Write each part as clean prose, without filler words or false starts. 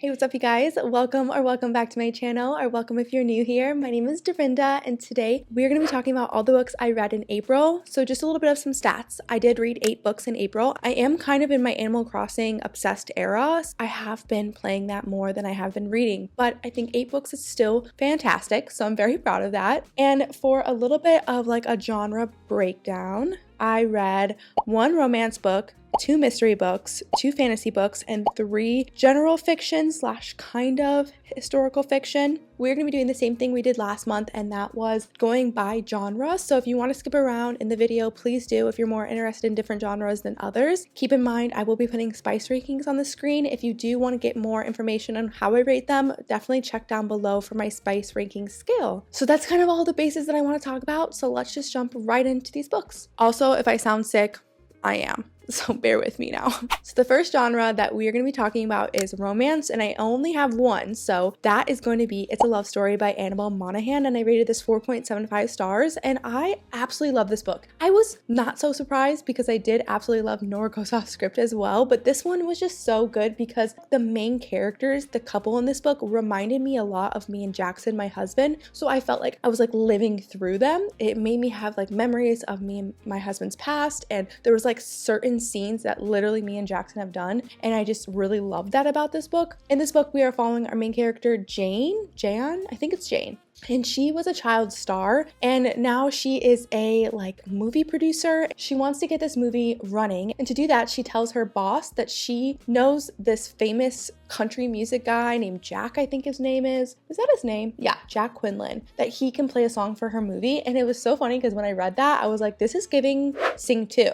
Hey, what's up you guys? Welcome back to my channel, or welcome if you're new here. My name is Dorinda, and today we're going to be talking about all the books I read in April. So just a little bit of some stats. I did read 8 books in April. I am kind of in my Animal Crossing obsessed era. I have been playing that more than I have been reading, but I think 8 books is still fantastic, so I'm very proud of that. And for a little bit of like a genre breakdown, I read 1 romance book, 2 mystery books, 2 fantasy books, and 3 general fiction / kind of historical fiction. We're going to be doing the same thing we did last month, and that was going by genre. So if you want to skip around in the video, please do if you're more interested in different genres than others. Keep in mind, I will be putting spice rankings on the screen. If you do want to get more information on how I rate them, definitely check down below for my spice ranking scale. So that's kind of all the bases that I want to talk about. So let's just jump right into these books. Also, if I sound sick, I am. So bear with me now. So the first genre that we are going to be talking about is romance, and I only have one. So that is going to be It's a Love Story by Annabel Monaghan, and I rated this 4.75 stars, and I absolutely love this book. I was not so surprised because I did absolutely love Nora Kossoff's script as well, but this one was just so good because the main characters, the couple in this book, reminded me a lot of me and Jackson, my husband. So I felt like I was like living through them. It made me have like memories of me and my husband's past, and there was like certain scenes that literally me and Jackson have done, and I just really love that about this book. In this book, we are following our main character Jan, I think it's Jane. And she was a child star, and now she is a like movie producer. She wants to get this movie running, and to do that, she tells her boss that she knows this famous country music guy named Jack, I think his name is that his name? Yeah, Jack Quinlan, that he can play a song for her movie. And it was so funny because when I read that, I was like, this is giving Sing 2.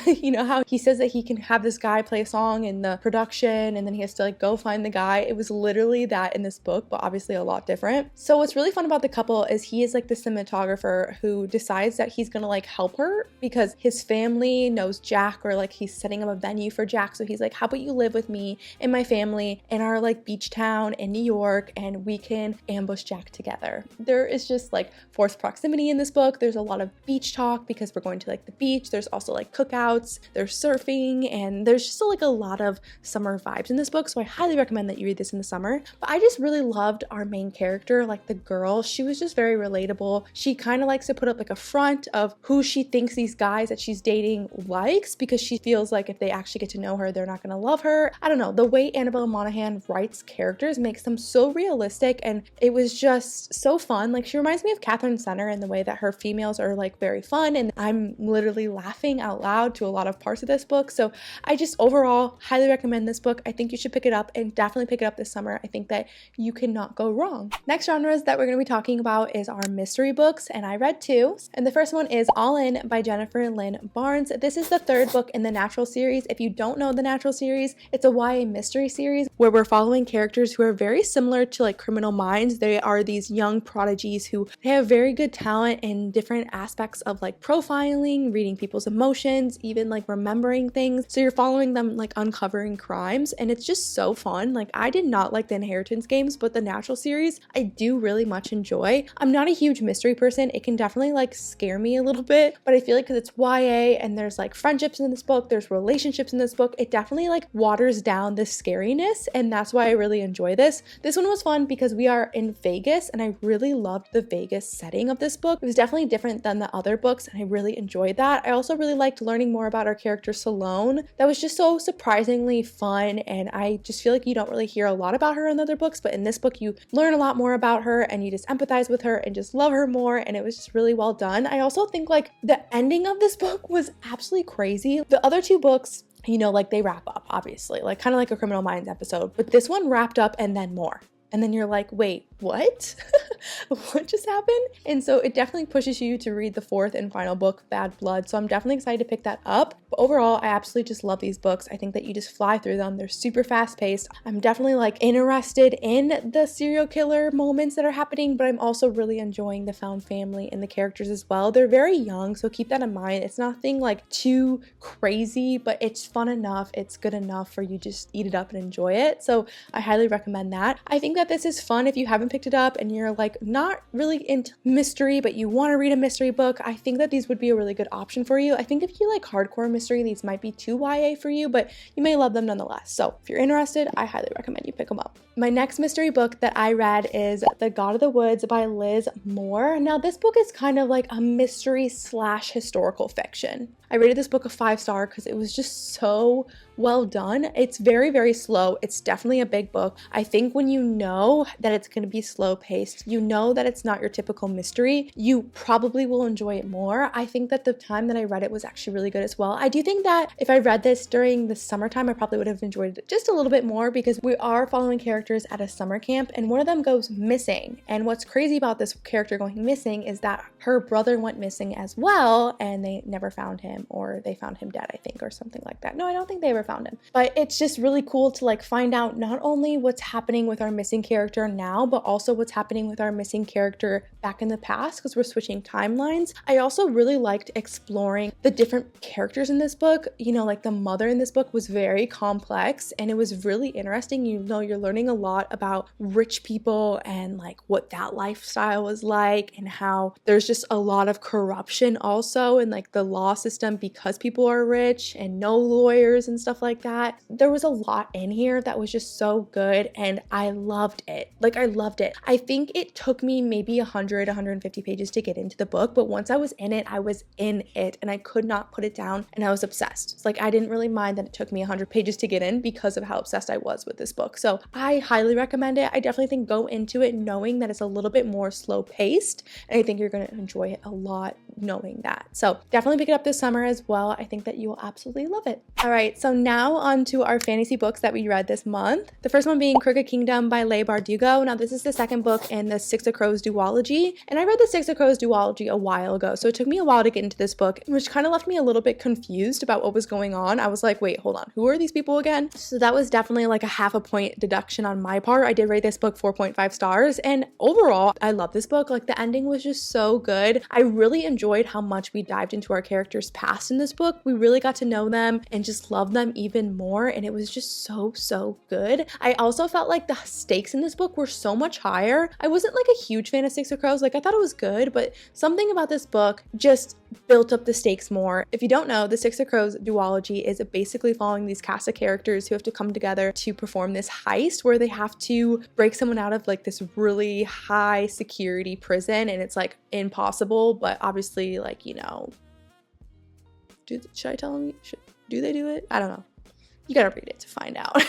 You know how he says that he can have this guy play a song in the production and then he has to like go find the guy. It was literally that in this book, but obviously a lot different. So what's really fun about the couple is he is like the cinematographer who decides that he's gonna like help her because his family knows Jack, or like he's setting up a venue for Jack. So he's like, how about you live with me and my family in our like beach town in New York, and we can ambush Jack together. There is just like forced proximity in this book. There's a lot of beach talk because we're going to like the beach. There's also like cookouts, there's surfing, and there's just like a lot of summer vibes in this book. So I highly recommend that you read this in the summer. But I just really loved our main character, like the girl. She was just very relatable. She kind of likes to put up like a front of who she thinks these guys that she's dating likes, because she feels like if they actually get to know her, they're not going to love her. I don't know. The way Annabel Monaghan writes characters makes them so realistic, and it was just so fun. Like, she reminds me of Catherine Center in the way that her females are like very fun, and I'm literally laughing out loud to a lot of parts of this book. So I just overall highly recommend this book. I think you should pick it up, and definitely pick it up this summer. I think that you cannot go wrong. Next genres that we're going to be talking about is our mystery books, and I read 2. And the first one is All In by Jennifer Lynn Barnes. This is the 3rd book in the Natural series. If you don't know the Natural series, it's a YA mystery series where we're following characters who are very similar to like Criminal Minds. They are these young prodigies who they have very good talent in different aspects of like profiling, reading people's emotions, even like remembering things. So you're following them like uncovering crimes, and it's just so fun. Like, I did not like the Inheritance games, but the Natural series I do really much enjoy. I'm not a huge mystery person. It can definitely like scare me a little bit, but I feel like because it's YA and there's like friendships in this book, there's relationships in this book, it definitely like waters down the scariness, and that's why I really enjoy this. This one was fun because we are in Vegas, and I really loved the Vegas setting of this book. It was definitely different than the other books, and I really enjoyed that. I also really liked learning more about our character Salone. That was just so surprisingly fun, and I just feel like you don't really hear a lot about her in other books, but in this book you learn a lot more about her, and you just empathize with her and just love her more, and it was just really well done. I also think like the ending of this book was absolutely crazy. The other 2 books, you know, like they wrap up, obviously, like kind of like a Criminal Minds episode, but this one wrapped up and then more. And then you're like, wait, what? What just happened? And so it definitely pushes you to read the 4th and final book, Bad Blood. So I'm definitely excited to pick that up. But overall, I absolutely just love these books. I think that you just fly through them. They're super fast paced. I'm definitely like interested in the serial killer moments that are happening, but I'm also really enjoying the found family and the characters as well. They're very young, so keep that in mind. It's nothing like too crazy, but it's fun enough. It's good enough for you just eat it up and enjoy it. So I highly recommend that. I think that this is fun if you haven't haven't picked it up and you're like not really into mystery, but you want to read a mystery book, I think that these would be a really good option for you. I think if you like hardcore mystery, these might be too YA for you, but you may love them nonetheless. So if you're interested, I highly recommend you pick them up. My next mystery book that I read is The God of the Woods by Liz Moore. Now this book is kind of like a mystery / historical fiction. I rated this book a 5-star because it was just so well done. It's very, very slow. It's definitely a big book. I think when you know that it's going to be slow paced, you know that it's not your typical mystery, you probably will enjoy it more. I think that the time that I read it was actually really good as well. I do think that if I read this during the summertime, I probably would have enjoyed it just a little bit more because we are following characters at a summer camp and one of them goes missing. And what's crazy about this character going missing is that her brother went missing as well and they never found him, or they found him dead, I think, or something like that. No, I don't think they ever found him. But it's just really cool to like find out not only what's happening with our missing character now, but also what's happening with our missing character back in the past because we're switching timelines. I also really liked exploring the different characters in this book. You know, like the mother in this book was very complex and it was really interesting. You know, you're learning a lot about rich people and like what that lifestyle was like and how there's just a lot of corruption also in like the law system because people are rich and no lawyers and stuff like that. There was a lot in here that was just so good and I loved it. Like I loved it. I think it took me maybe 150 pages to get into the book, but once I was in it, I was in it and I could not put it down and I was obsessed. It's like I didn't really mind that it took me 100 pages to get in because of how obsessed I was with this book. So I highly recommend it. I definitely think go into it knowing that it's a little bit more slow paced and I think you're going to enjoy it a lot knowing that. So definitely pick it up this summer as well. I think that you will absolutely love it. All right, so now on to our fantasy books that we read this month. The first one being Crooked Kingdom by Leigh Bardugo. Now this is the second book in the Six of Crows duology, and I read the Six of Crows duology a while ago, so it took me a while to get into this book, which kind of left me a little bit confused about what was going on. I was like, wait, hold on, who are these people again? So that was definitely like a half a point deduction on my part. I did rate this book 4.5 stars, and overall, I love this book. Like the ending was just so good. I really enjoyed how much we dived into our characters' past in this book. We really got to know them and just love them even more, and it was just so good. I also felt like the stakes in this book were so much higher. I wasn't like a huge fan of Six of Crows. Like I thought it was good, but something about this book just built up the stakes more. If you don't know, the Six of Crows duology is basically following these cast of characters who have to come together to perform this heist where they have to break someone out of like this really high security prison, and it's like impossible, but obviously like, you know, should I tell them? Do they do it? I don't know. You gotta read it to find out.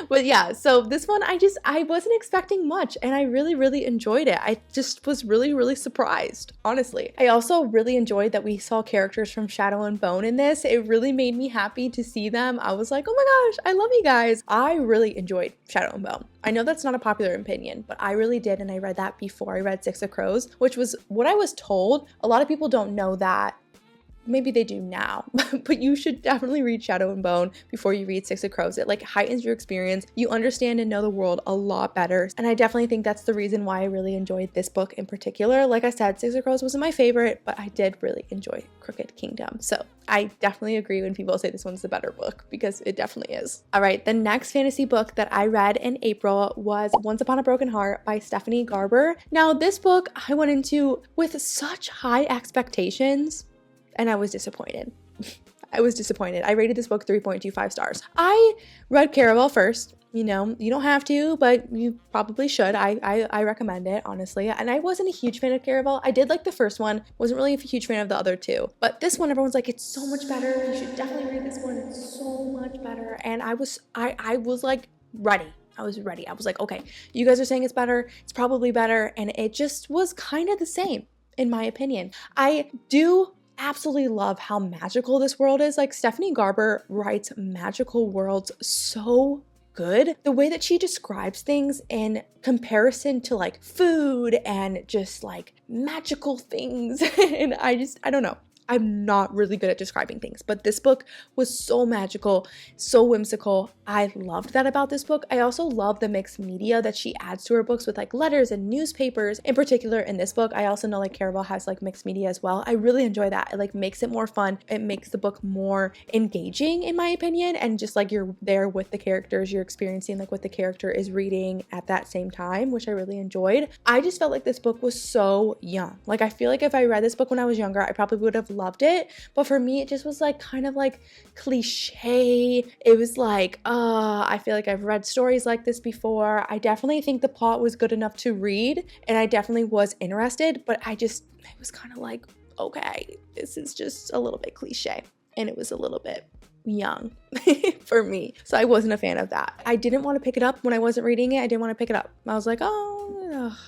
But yeah, so this one, I wasn't expecting much and I really enjoyed it. I just was really surprised, honestly. I also really enjoyed that we saw characters from Shadow and Bone in this. It really made me happy to see them. I was like, oh my gosh, I love you guys. I really enjoyed Shadow and Bone. I know that's not a popular opinion, but I really did, and I read that before I read Six of Crows, which was what I was told. A lot of people don't know that. Maybe they do now, but you should definitely read Shadow and Bone before you read Six of Crows. It like heightens your experience. You understand and know the world a lot better. And I definitely think that's the reason why I really enjoyed this book in particular. Like I said, Six of Crows wasn't my favorite, but I did really enjoy Crooked Kingdom. So I definitely agree when people say this one's the better book because it definitely is. All right, the next fantasy book that I read in April was Once Upon a Broken Heart by Stephanie Garber. Now this book I went into with such high expectations, and I was disappointed. I was disappointed. I rated this book 3.25 stars. I read Caraval first. You know, you don't have to, but you probably should. I recommend it, honestly. And I wasn't a huge fan of Caraval. I did like the first one. Wasn't really a huge fan of the other two. But this one, everyone's like, it's so much better. You should definitely read this one. It's so much better. And I was like ready. I was ready. I was like, okay, you guys are saying it's better. It's probably better. And it just was kind of the same, in my opinion. I do absolutely love how magical this world is. Like Stephanie Garber writes magical worlds so good. The way that she describes things in comparison to like food and just like magical things. And I don't know. I'm not really good at describing things, but this book was so magical, so whimsical. I loved that about this book. I also love the mixed media that she adds to her books with like letters and newspapers. In particular in this book, I also know like Caraval has like mixed media as well. I really enjoy that. It like makes it more fun. It makes the book more engaging in my opinion, and just like you're there with the characters, you're experiencing like what the character is reading at that same time, which I really enjoyed. I just felt like this book was so young. Like I feel like if I read this book when I was younger, I probably would have loved it, but for me it just was like kind of like cliche. It was like I feel like I've read stories like this before. I definitely think the plot was good enough to read, and I definitely was interested, but it was kind of like, okay, this is just a little bit cliche, and it was a little bit young for me, so I wasn't a fan of that. I didn't want to pick it up when I wasn't reading it. I didn't want to pick it up. I was like,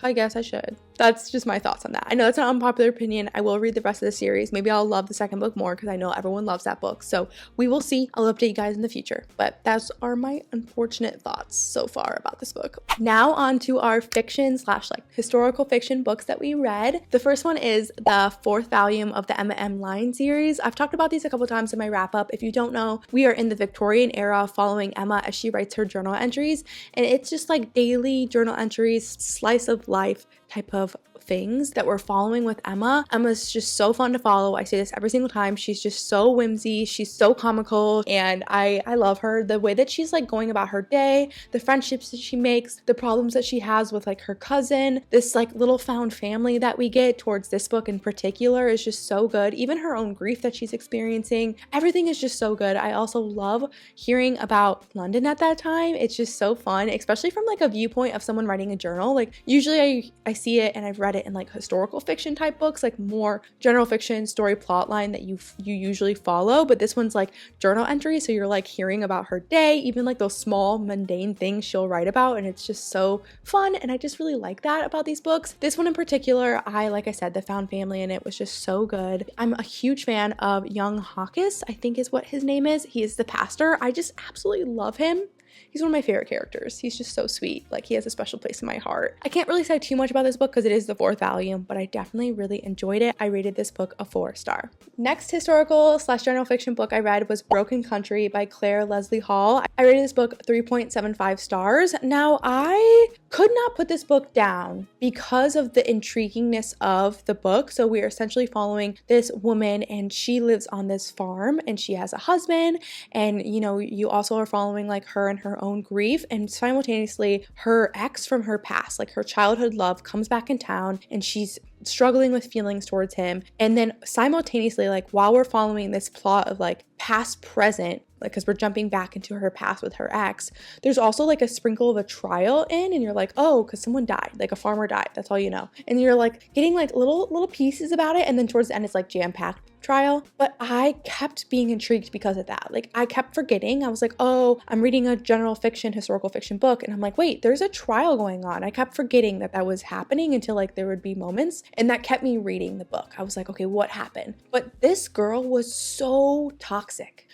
I guess I should. That's just my thoughts on that. I know that's an unpopular opinion. I will read the rest of the series. Maybe I'll love the second book more because I know everyone loves that book. So we will see. I'll update you guys in the future. But those are my unfortunate thoughts so far about this book. Now on to our fiction / like historical fiction books that we read. The first one is the 4th volume of the Emma M. Line series. I've talked about these a couple times in my wrap up. If you don't know, we are in the Victorian era following Emma as she writes her journal entries. And it's just like daily journal entries, slice of life type of things that we're following with Emma. Emma's just so fun to follow. I say this every single time. She's just so whimsy. She's so comical, and I love her. The way that she's like going about her day, the friendships that she makes, the problems that she has with like her cousin, this like little found family that we get towards this book in particular is just so good. Even her own grief that she's experiencing, everything is just so good. I also love hearing about London at that time. It's just so fun, especially from like a viewpoint of someone writing a journal. Like usually I see it and I've read it in like historical fiction type books, like more general fiction story plot line that you usually follow, but this one's like journal entry, so you're like hearing about her day, even like those small mundane things she'll write about, and it's just so fun, and I just really like that about these books. This one in particular, like I said, the found family in it was just so good. I'm a huge fan of young Hawkes, I think is what his name is. He is the pastor. I just absolutely love him. He's one of my favorite characters. He's just so sweet. Like, he has a special place in my heart. I can't really say too much about this book because it is the 4th volume, but I definitely really enjoyed it. I rated this book a 4-star. Next historical / general fiction book I read was Broken Country by Clare Leslie Hall. I rated this book 3.75 stars. Now, I could not put this book down because of the intriguingness of the book. So we are essentially following this woman, and she lives on this farm, and she has a husband, and you know, you also are following like her and her own grief, and simultaneously her ex from her past, like her childhood love, comes back in town, and she's struggling with feelings towards him. And then simultaneously, like while we're following this plot of like past present, like because we're jumping back into her past with her ex, there's also like a sprinkle of a trial in, and you're like, oh, because someone died, like a farmer died, that's all you know, and you're like getting like little pieces about it, and then towards the end it's like jam-packed trial. But I kept being intrigued because of that. Like I kept forgetting. I was like, oh, I'm reading a general fiction, historical fiction book, and I'm like, wait, there's a trial going on. I kept forgetting that was happening until like there would be moments, and that kept me reading the book. I was like, okay, what happened? But this girl was so toxic.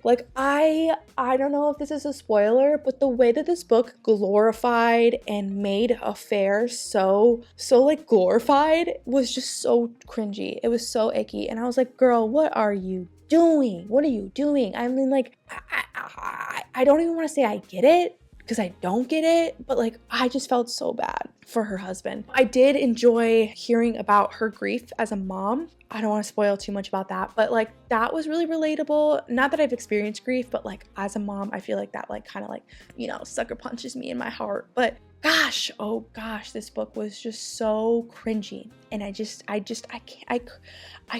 Like I don't know if this is a spoiler, but the way that this book glorified and made affair so like glorified was just so cringy. It was so icky, and I was like, girl, what are you doing? What are you doing? I mean, like I don't even want to say I get it, because I don't get it, but like I just felt so bad for her husband. I did enjoy hearing about her grief as a mom. I don't want to spoil too much about that, but like that was really relatable. Not that I've experienced grief, but like as a mom, I feel like that like kind of like, you know, sucker punches me in my heart. But gosh, oh gosh, this book was just so cringy, and I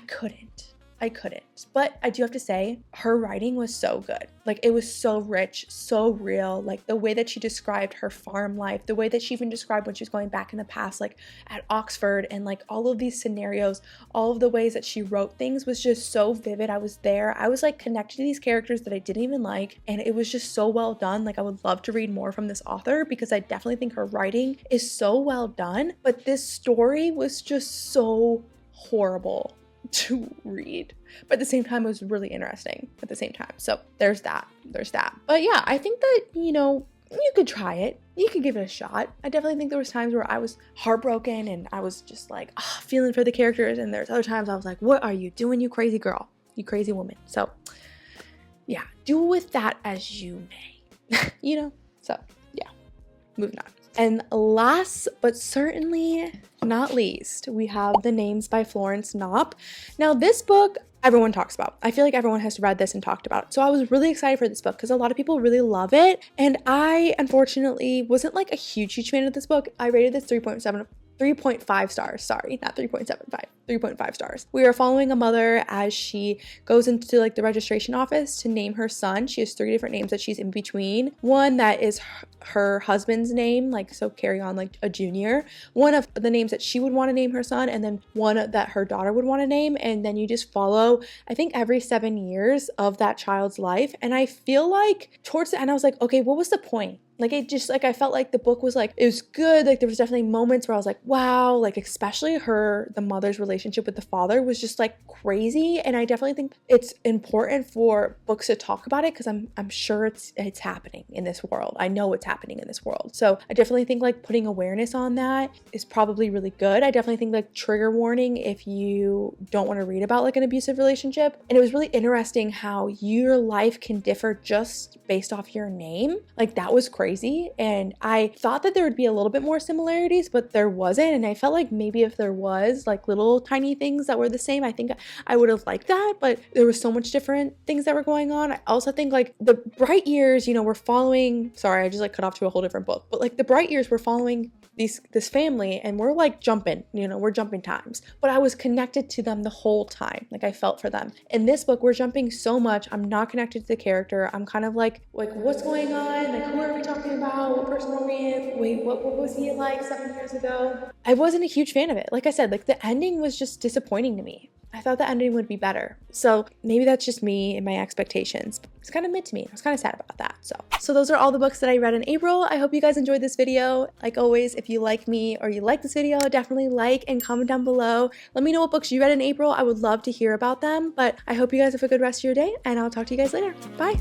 couldn't. But I do have to say, her writing was so good. Like it was so rich, so real. Like the way that she described her farm life, the way that she even described when she was going back in the past, like at Oxford, and like all of these scenarios, all of the ways that she wrote things was just so vivid. I was there. I was like connected to these characters that I didn't even like, and it was just so well done. Like I would love to read more from this author because I definitely think her writing is so well done. But this story was just so horrible to read, but at the same time it was really interesting at the same time. So there's that. But yeah, I think that, you know, you could try it. You could give it a shot. I definitely think there was times where I was heartbroken and I was just like feeling for the characters, and there's other times I was like, what are you doing, you crazy girl, you crazy woman? So yeah, do with that as you may. You know? So yeah, moving on. And last but certainly not least, we have The Names by Florence Knapp. Now this book everyone talks about. I feel like everyone has read this and talked about it. So I was really excited for this book because a lot of people really love it. And I unfortunately wasn't like a huge fan of this book. I rated this 3.5 stars. Sorry, not 3.75, 3.5 stars. We are following a mother as she goes into like the registration office to name her son. She has 3 different names that she's in between. One that is her husband's name, like so carry on like a junior. One of the names that she would want to name her son, and then one that her daughter would want to name. And then you just follow, I think, every 7 years of that child's life. And I feel like towards the end, I was like, okay, what was the point? Like, it just, like, I felt like the book was, like, it was good. Like, there was definitely moments where I was like, wow, like, especially the mother's relationship with the father was just, like, crazy. And I definitely think it's important for books to talk about it because I'm sure it's happening in this world. I know it's happening in this world. So I definitely think, like, putting awareness on that is probably really good. I definitely think, like, trigger warning if you don't want to read about, like, an abusive relationship. And it was really interesting how your life can differ just based off your name. Like, that was crazy. And I thought that there would be a little bit more similarities, but there wasn't. And I felt like maybe if there was like little tiny things that were the same, I think I would have liked that, but there was so much different things that were going on. I also think like the Bright Years, you know, we're following, sorry, I just like cut off to a whole different book, but like the Bright Years, we're following this family and we're like jumping, you know, we're jumping times, but I was connected to them the whole time. Like I felt for them. In this book, we're jumping so much. I'm not connected to the character. I'm kind of like what's going on? Like, who are we talking about? What person are we in? Wait, what was he like 7 years ago? I wasn't a huge fan of it. Like I said, like the ending was just disappointing to me. I thought the ending would be better. So maybe that's just me and my expectations. It's kind of mid to me. I was kind of sad about that. So those are all the books that I read in April. I hope you guys enjoyed this video. Like always, if you like me or you like this video, definitely like and comment down below. Let me know what books you read in April. I would love to hear about them. But I hope you guys have a good rest of your day, and I'll talk to you guys later. Bye.